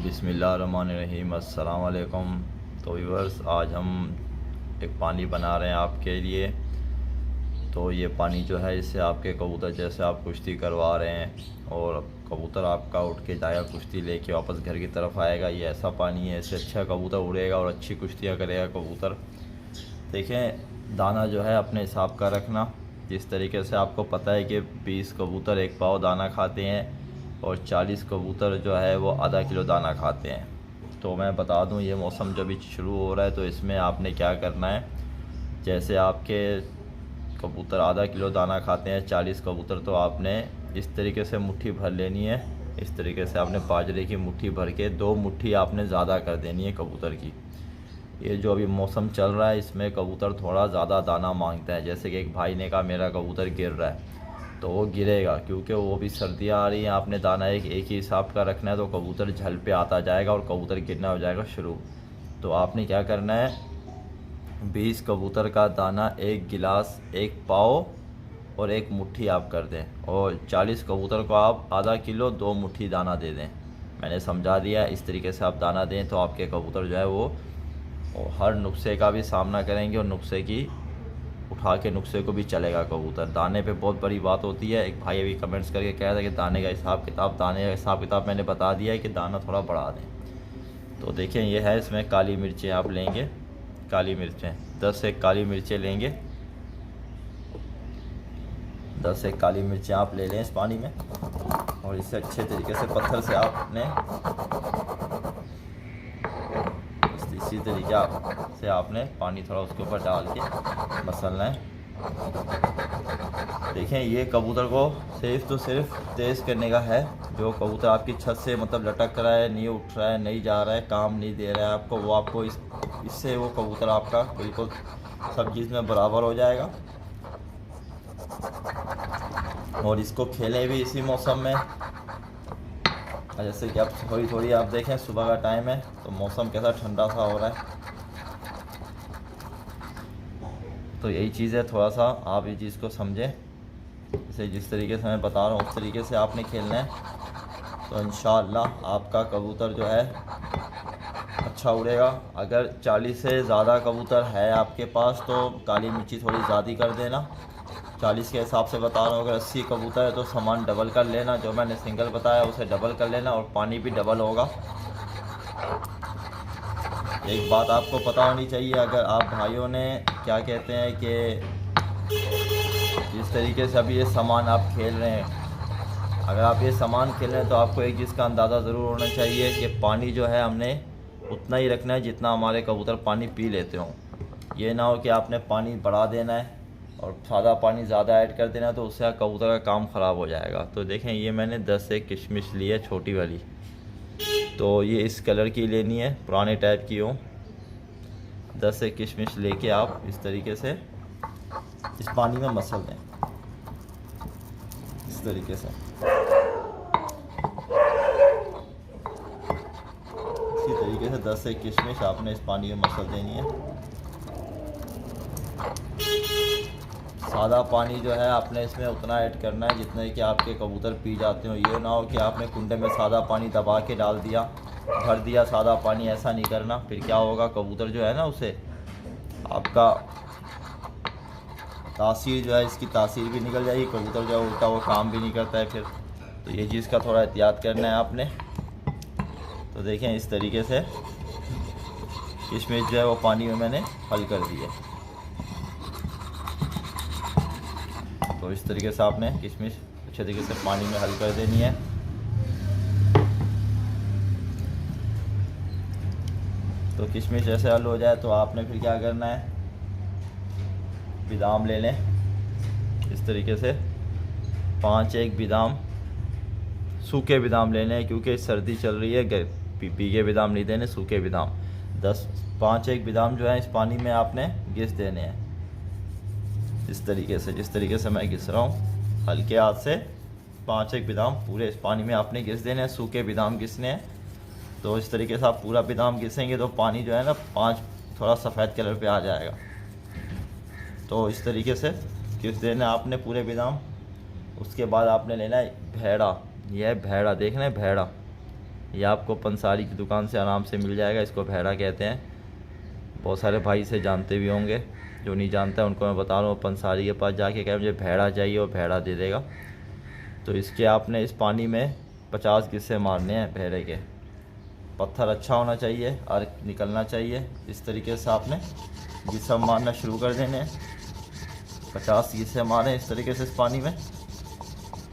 बिस्मिल्लाहिर्रहमानिर्रहीम, अस्सलाम वालेकुम। तो व्यूअर्स, आज हम एक पानी बना रहे हैं आपके लिए। तो ये पानी जो है, इससे आपके कबूतर जैसे आप कुश्ती करवा रहे हैं और कबूतर आपका उठ के जाएगा, कुश्ती लेके वापस घर की तरफ आएगा, ये ऐसा पानी है। इससे अच्छा कबूतर उड़ेगा और अच्छी कुश्तियाँ करेगा कबूतर। देखें, दाना जो है अपने हिसाब का रखना। जिस तरीके से आपको पता है कि 20 कबूतर एक पाव दाना खाते हैं और 40 कबूतर जो है वो आधा किलो दाना खाते हैं। तो मैं बता दूं, ये मौसम जब भी शुरू हो रहा है तो इसमें आपने क्या करना है। जैसे आपके कबूतर आधा किलो दाना खाते हैं 40 कबूतर, तो आपने इस तरीके से मुट्ठी भर लेनी है। इस तरीके से आपने बाजरे की मुट्ठी भर के 2 मुट्ठी आपने ज़्यादा कर देनी है कबूतर की। ये जो अभी मौसम चल रहा है, इसमें कबूतर थोड़ा ज़्यादा दाना मांगता है। जैसे कि एक भाई ने कहा मेरा कबूतर गिर रहा है, तो वो गिरेगा क्योंकि वो भी सर्दियाँ आ रही हैं। आपने दाना एक ही हिसाब का रखना है, तो कबूतर झल पे आता जाएगा और कबूतर गिरना हो जाएगा शुरू। तो आपने क्या करना है, 20 कबूतर का दाना 1 गिलास 1 पाव और 1 मुट्ठी आप कर दें, और 40 कबूतर को आप आधा किलो 2 मुट्ठी दाना दे दें। मैंने समझा दिया, इस तरीके से आप दाना दें तो आपके कबूतर जो है वो हर नुस्खे का भी सामना करेंगे और नुस्खे की उठा के नुस्खे को भी चलेगा कबूतर। दाने पे बहुत बड़ी बात होती है। एक भाई अभी कमेंट्स करके कह रहा था कि दाने का हिसाब किताब मैंने बता दिया है कि दाना थोड़ा बढ़ा दें। तो देखें, ये है, इसमें काली मिर्चें आप लेंगे। काली मिर्चें 10 एक काली मिर्चें लेंगे। 10 एक काली मिर्चें आप ले लें इस पानी में, और इसे अच्छे तरीके से पत्थर से आपने इसी तरीके से आपने पानी थोड़ा उसके ऊपर डाल के मसलना है। देखें, ये कबूतर को सिर्फ तेज़ करने का है। जो कबूतर आपकी छत से मतलब लटक रहा है, नहीं उठ रहा है, नहीं जा रहा है, काम नहीं दे रहा है आपको, वो आपको इससे वो कबूतर आपका बिल्कुल सब चीज़ में बराबर हो जाएगा। और इसको खेलें भी इसी मौसम में। जैसे कि अब थोड़ी आप देखें, सुबह का टाइम है तो मौसम कैसा ठंडा सा हो रहा है। तो यही चीज़ है, थोड़ा सा आप ये चीज़ को समझें। इसे जिस तरीके से मैं बता रहा हूँ उस तरीके से आपने खेलना है, तो इंशाअल्लाह आपका कबूतर जो है अच्छा उड़ेगा। अगर 40 से ज़्यादा कबूतर है आपके पास तो काली मिर्ची थोड़ी ज़्यादा कर देना। 40 के हिसाब से बता रहा हूँ। अगर 80 कबूतर है तो सामान डबल कर लेना, जो मैंने सिंगल बताया उसे डबल कर लेना, और पानी भी डबल होगा। एक बात आपको पता होनी चाहिए, अगर आप भाइयों ने क्या कहते हैं कि जिस तरीके से अभी ये सामान आप खेल रहे हैं, अगर आप ये सामान खेल रहे हैं तो आपको एक चीज़ का अंदाज़ा ज़रूर होना चाहिए कि पानी जो है हमने उतना ही रखना है जितना हमारे कबूतर पानी पी लेते हों। ये ना हो कि आपने पानी बढ़ा देना है और सादा पानी ज़्यादा ऐड कर देना, तो उससे कबूतर का काम ख़राब हो जाएगा। तो देखें, ये मैंने 10 एक किशमिश ली है छोटी वाली। तो ये इस कलर की लेनी है, पुराने टाइप की हो। 10 एक किशमिश लेके आप इस तरीके से इस पानी में मसल दें, इस तरीके से। इसी तरीके से 10 एक किशमिश आपने इस पानी में मसल देनी है। सादा पानी जो है आपने इसमें उतना ऐड करना है जितने कि आपके कबूतर पी जाते हो। ये ना हो कि आपने कुंडे में सादा पानी दबा के डाल दिया, भर दिया सादा पानी, ऐसा नहीं करना। फिर क्या होगा, कबूतर जो है ना, उसे आपका तासीर जो है, इसकी तासीर भी निकल जाएगी, कबूतर जो है उल्टा वो काम भी नहीं करता है फिर। तो ये चीज़ का थोड़ा एहतियात करना है आपने। तो देखें, इस तरीके से किशमिश जो है वो पानी में मैंने हल कर दी है। तो इस तरीके से आपने किशमिश अच्छे तरीके से पानी में हल कर देनी है। तो किशमिश ऐसे हल हो जाए तो आपने फिर क्या करना है, बादाम ले लें इस तरीके से। 5 एक बादाम, सूखे बादाम लेने हैं क्योंकि सर्दी चल रही है, पीके बादाम नहीं देने, सूखे बादाम। 5 एक बादाम जो है इस पानी में आपने घिस देने हैं इस तरीके से, जिस तरीके से मैं घिस रहा हूँ। हल्के हाथ से 5 एक बादाम पूरे इस पानी में आपने घिस देने हैं। सूखे बादाम घिसने हैं। तो इस तरीके से आप पूरा बादाम घिसेंगे तो पानी जो है ना 5 थोड़ा सफ़ेद कलर पे आ जाएगा। तो इस तरीके से घिस देना आपने पूरे बादाम। उसके बाद आपने लेना है भेड़ा। यह है भेड़ा, देखना है भेड़ा, ये आपको पंसारी की दुकान से आराम से मिल जाएगा। इसको भैड़ा कहते हैं। बहुत सारे भाई इसे जानते भी होंगे, जो नहीं जानता उनको मैं बता रहा हूँ, पंसारी के पास जाके कहे मुझे भैड़ा चाहिए और भैड़ा दे देगा। तो इसके आपने इस पानी में 50 गिस्से मारने हैं भैड़े के। पत्थर अच्छा होना चाहिए, अर्क निकलना चाहिए। इस तरीके से आपने गिस्सा मारना शुरू कर देने हैं। 50 गिस्से मारें इस तरीके से इस पानी में।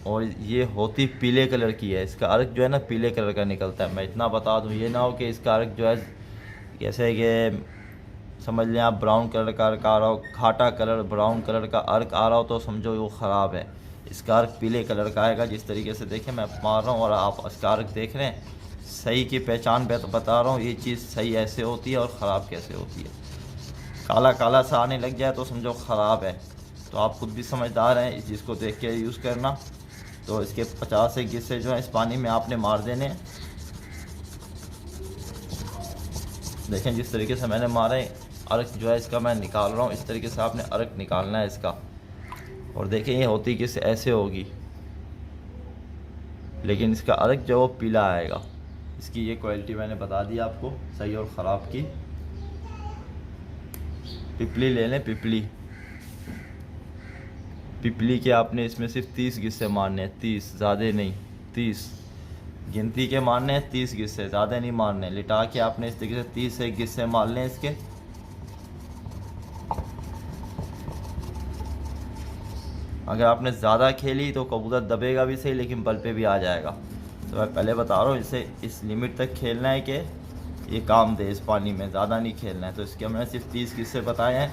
और ये होती पीले कलर की है, इसका अर्क जो है ना पीले कलर का निकलता है। मैं इतना बता दूं, ये ना हो कि इसका अर्क जो है जैसे कि समझ लें आप ब्राउन कलर का अर्क आ रहा हो, खाटा कलर ब्राउन कलर का अर्क आ रहा हो तो समझो वो ख़राब है। इसका अर्क पीले कलर का आएगा। जिस तरीके से देखें मैं मार रहा हूँ और आप इसका अर्क देख रहे हैं, सही की पहचान बता रहा हूँ। ये चीज़ सही ऐसे होती है और ख़राब कैसे होती है। काला काला सा आने लग जाए तो समझो ख़राब है। तो आप खुद भी समझदार हैं, इस चीज़ को देख के यूज़ करना। तो इसके 50 एक गिस्से जो है इस पानी में आपने मार देने। देखें जिस तरीके से मैंने मारे, अर्क जो है इसका मैं निकाल रहा हूँ। इस तरीके से आपने अर्क निकालना है इसका। और देखें ये होती किस ऐसे होगी, लेकिन इसका अर्क जो वो पीला आएगा। इसकी ये क्वालिटी मैंने बता दी आपको, सही और ख़राब की। पिपली ले लें, पिपली के आपने इसमें सिर्फ 30 गिस्से मारने हैं। 30, ज़्यादा नहीं, 30 गिनती के मारने हैं। 30 गिस्से, ज़्यादा नहीं मारने। लिटा के आपने इस तरीके से 30 एक गिस्से मार लें इसके। अगर आपने ज़्यादा खेली तो कबूतर दबेगा भी सही, लेकिन बल पे भी आ जाएगा। तो मैं पहले बता रहा हूँ, इसे इस लिमिट तक खेलना है कि ये काम दे इस पानी में, ज़्यादा नहीं खेलना है। तो इसके हमने सिर्फ 30 गिस्से बताए हैं,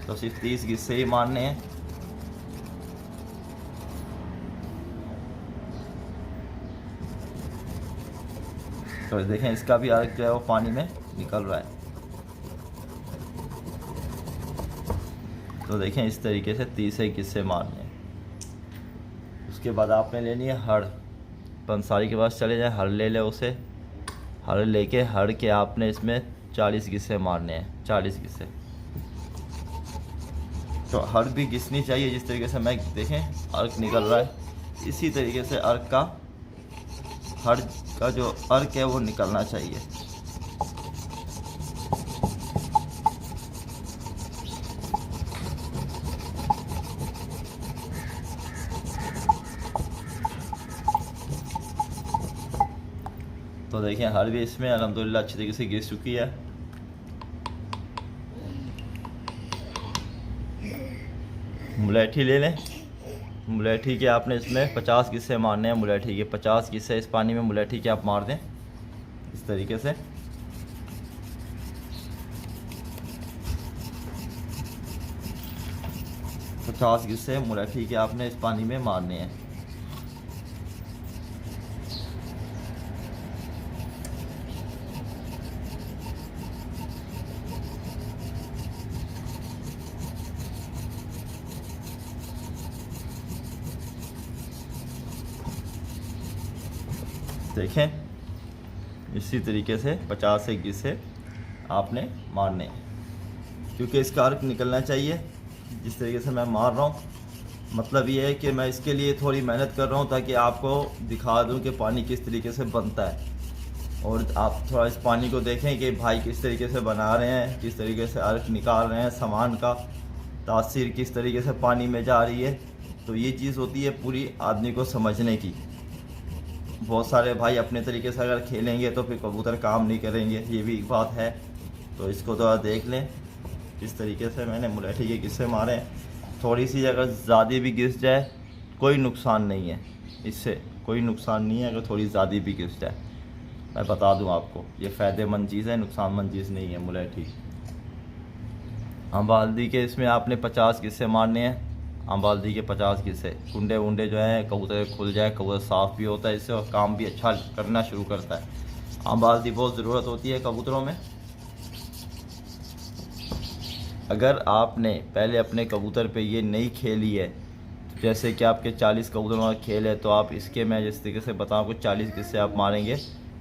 तो सिर्फ 30 गिस्से ही मारने हैं। तो देखें इसका भी अर्क जो है वो पानी में निकल रहा है। तो देखें इस तरीके से 30 एक गिस्से मारने हैं। उसके बाद आपने लेनी है हड़। पंसारी के पास चले जाए, हड़ ले ले उसे। हड़ लेके हड़ के आपने इसमें 40 गिस्से मारने हैं, 40 गिस्से। तो हड़ भी घिसनी चाहिए जिस तरीके से मैं देखें अर्क निकल रहा है, इसी तरीके से अर्क का, हड़ का जो अर्क है वो निकलना चाहिए। तो देखें हर भी इसमें अल्हम्दुलिल्लाह अच्छी तरीके से घिस चुकी है। मुलेठी ले लें। मुलेठी के आपने इसमें 50 गिस्से मारने हैं। मुलेठी के 50 गिस्से इस पानी में मुलेठी के आप मार दें इस तरीके से। पचास गिस्से मुलेठी के आपने इस पानी में मारने हैं। देखें इसी तरीके से 50 एक गिस्से आपने मारने हैं, क्योंकि इसका अर्क निकलना चाहिए। जिस तरीके से मैं मार रहा हूँ, मतलब ये है कि मैं इसके लिए थोड़ी मेहनत कर रहा हूँ ताकि आपको दिखा दूँ कि पानी किस तरीके से बनता है। और आप थोड़ा इस पानी को देखें कि भाई किस तरीके से बना रहे हैं, किस तरीके से अर्क निकाल रहे हैं, सामान का तासीर किस तरीके से पानी में जा रही है। तो ये चीज़ होती है पूरी आदमी को समझने की। बहुत सारे भाई अपने तरीके से अगर खेलेंगे तो फिर कबूतर काम नहीं करेंगे, ये भी एक बात है। तो इसको थोड़ा देख लें किस तरीके से मैंने मुलेठी के गिस्से मारे। थोड़ी सी अगर ज़्यादा भी घिस जाए कोई नुकसान नहीं है, इससे कोई नुकसान नहीं है अगर थोड़ी ज़्यादा भी घिस जाए। मैं बता दूं आपको, ये फ़ायदेमंद चीज़ है, नुकसानमंद चीज़ नहीं है मुलेठी। अम्बाल्दी के इसमें आपने 50 गिस्से मारने हैं। अम्बाल्दी के 50 गिस्से, कुंडे वुंडे जो हैं कबूतर खुल जाए, कबूतर साफ़ भी होता है इससे और काम भी अच्छा करना शुरू करता है। अम्बाल्दी बहुत ज़रूरत होती है कबूतरों में। अगर आपने पहले अपने कबूतर पे ये नहीं खेली है, तो जैसे कि आपके 40 कबूतरों का खेल है, तो आप इसके मैं जिस तरीके से बताऊँ कुछ 40 गिस्से आप मारेंगे,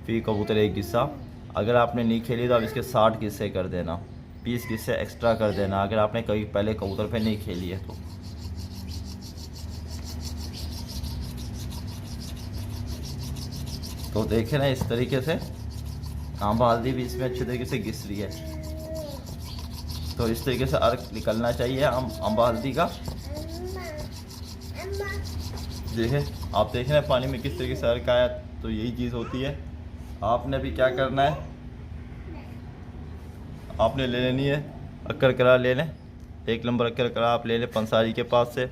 फिर कबूतर एक गिस्सा। अगर आपने नहीं खेली तो आप इसके 60 गिस्से कर देना, 20 गिस्से एक्स्ट्रा कर देना, अगर आपने कभी पहले कबूतर पे नहीं खेली है तो। तो देखें ना, इस तरीके से आंबा हल्दी भी इसमें अच्छे तरीके से घिस रही है। तो इस तरीके से अर्क निकलना चाहिए आंबा हल्दी का। देखें, आप देख रहे हैं पानी में किस तरीके से अर्क आया। तो यही चीज़ होती है। आपने भी क्या करना है, आपने ले लेनी है अक्कर करा, ले लें 1 नंबर अक्कर करा आप ले लें पंसारी के पास से।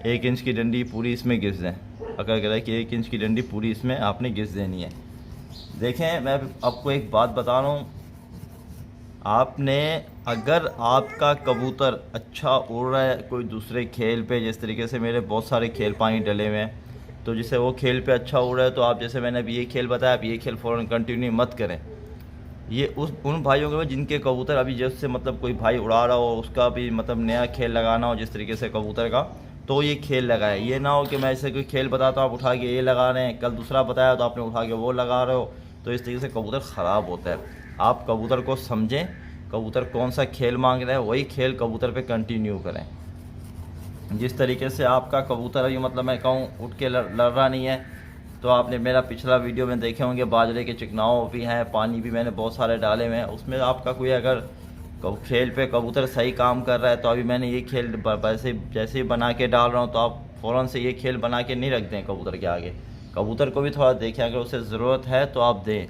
1 इंच की डंडी पूरी इसमें घिस दें। अक्कर करा की 1 इंच की डंडी पूरी इसमें आपने घिस देनी है। देखें, मैं आपको एक बात बता रहा हूँ, आपने अगर आपका कबूतर अच्छा उड़ रहा है कोई दूसरे खेल पे, जिस तरीके से मेरे बहुत सारे खेल पानी डले हुए हैं, तो जिससे वो खेल पे अच्छा उड़ रहा है, तो आप जैसे मैंने अभी ये खेल बताया, आप ये खेल फ़ौरन कंटिन्यू मत करें। ये उन भाइयों के जिनके कबूतर अभी जैसे मतलब कोई भाई उड़ा रहा हो, उसका भी मतलब नया खेल लगाना हो जिस तरीके से कबूतर का, तो ये खेल लगाए। ये ना हो कि मैं ऐसे कोई खेल बताता हूँ आप उठा के ये लगा रहे हैं, कल दूसरा बताया तो आपने उठा के वो लगा रहे हो, तो इस तरीके से कबूतर ख़राब होता है। आप कबूतर को समझें, कबूतर कौन सा खेल मांग रहा है वही खेल कबूतर पे कंटिन्यू करें। जिस तरीके से आपका कबूतर अभी मतलब मैं कहूँ उठ के लड़ रहा नहीं है, तो आपने मेरा पिछला वीडियो में देखे होंगे, बाजरे के चिकनाव भी हैं, पानी भी मैंने बहुत सारे डाले हुए हैं। उसमें आपका कोई अगर खेल पे कबूतर सही काम कर रहा है, तो अभी मैंने ये खेल वैसे जैसे ही बना के डाल रहा हूँ, तो आप फ़ौरन से ये खेल बना के नहीं रख दें कबूतर के आगे। कबूतर को भी थोड़ा देखें, अगर उसे ज़रूरत है तो आप दें।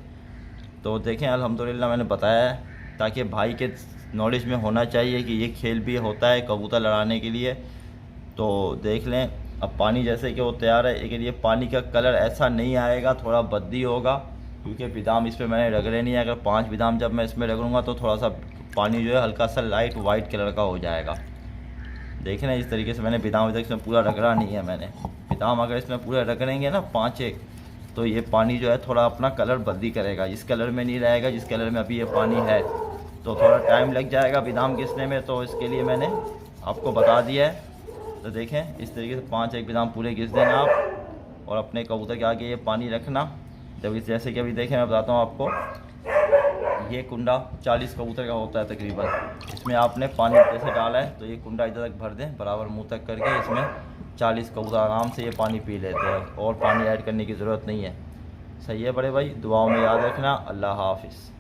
तो देखें, अल्हम्दुलिल्लाह मैंने बताया है, ताकि भाई के नॉलेज में होना चाहिए कि ये खेल भी होता है कबूतर लड़ाने के लिए। तो देख लें, अब पानी जैसे कि वो तैयार है, लेकिन ये पानी का कलर ऐसा नहीं आएगा, थोड़ा बद्दी होगा, क्योंकि बादाम इसमें मैंने रगड़े नहीं है। अगर 5 बादाम जब मैं इसमें रगड़ूंगा तो थोड़ा सा पानी जो है हल्का सा लाइट वाइट कलर का हो जाएगा। देखें ना, इस तरीके से मैंने बादाम अभी तक इसमें पूरा रगड़ा नहीं है। मैंने बादाम अगर इसमें पूरा रगड़ेंगे ना 5 एक, तो ये पानी जो है थोड़ा अपना कलर बद्दी करेगा, इस कलर में नहीं रहेगा जिस कलर में अभी ये पानी है। तो थोड़ा टाइम लग जाएगा बादाम घिसने में, तो इसके लिए मैंने आपको बता दिया है। तो देखें, इस तरीके से 5 एक बादाम पूरे घिस देना आप, और अपने कबूतर के आगे ये पानी रखना। जब इस जैसे कि अभी देखें, मैं बताता हूँ आपको, ये कुंडा 40 कबूतर का होता है तकरीबन। इसमें आपने पानी जैसे डाला है, तो ये कुंडा इधर तक भर दें बराबर मुंह तक करके। इसमें 40 कबूतर आराम से ये पानी पी लेते हैं, और पानी ऐड करने की ज़रूरत नहीं है। सही है बड़े भाई, दुआओं में याद रखना। अल्लाह हाफिज़।